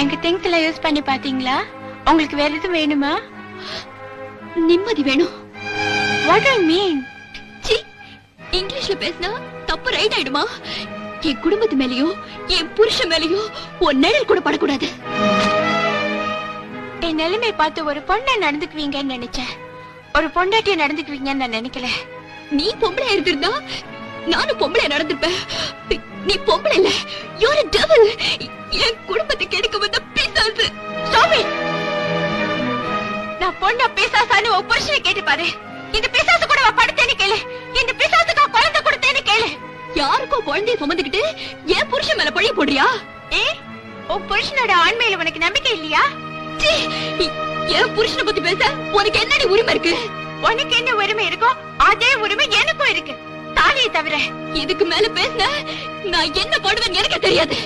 எங்க திங்ஸ் எல்லாம் யூஸ் பண்ணி பாத்தீங்களா? உங்களுக்கு வேற எதுவும் வேணுமா? நிம்மதி வேணும். What do you mean? C, இங்கிலீஷ்ல பேசினா தப்பு ரைட் ஆயிடுமா? என் குடும்பத்து மேலயும் என் புருஷன் மேலயும் உன் நிழல் கூட படக்கூடாது. என் நிலைமை பார்த்து ஒரு பொண்ணை நடந்துக்குவீங்கன்னு நினைச்சேன். ஒரு பொண்டாட்டிய நடந்துக்குவீங்கன்னு நான் நினைக்கல. நீ பொம்பளை இருந்திருந்தா நானும் பொம்பளை நடந்திருப்பேன். நீ பொம்பளை இல்ல, you're a devil. என் குடும்பத்தை கெடுக்க வந்த பிசாசு. சாமி, நான் பொண்ண பிசாசான்னு உன் புருஷனை கேட்டு பாரு. இந்த பிசாசு கூட படுத்தேன்னு கேளு. இந்த பிசாசுக்கா குழந்தை கொடுத்தேன்னு கேளு. யாருக்கோ குழந்தைய சுமந்துக்கிட்டு என் புருஷன் மேல பழிய போடுறியா? ஏ, உன் புருஷனோட ஆண்மையில உனக்கு நம்பிக்கை இல்லையா? என் புருஷனை பத்தி பேச உனக்கு என்னடி உரிமை இருக்கு? உனக்கு என்ன உரிமை இருக்கோ அதே உரிமை எனக்கும் இருக்கு, தாலியை தவிர. இதுக்கு மேல பேசின நான் என்ன பண்ணுவேன்னு எனக்கு தெரியாது.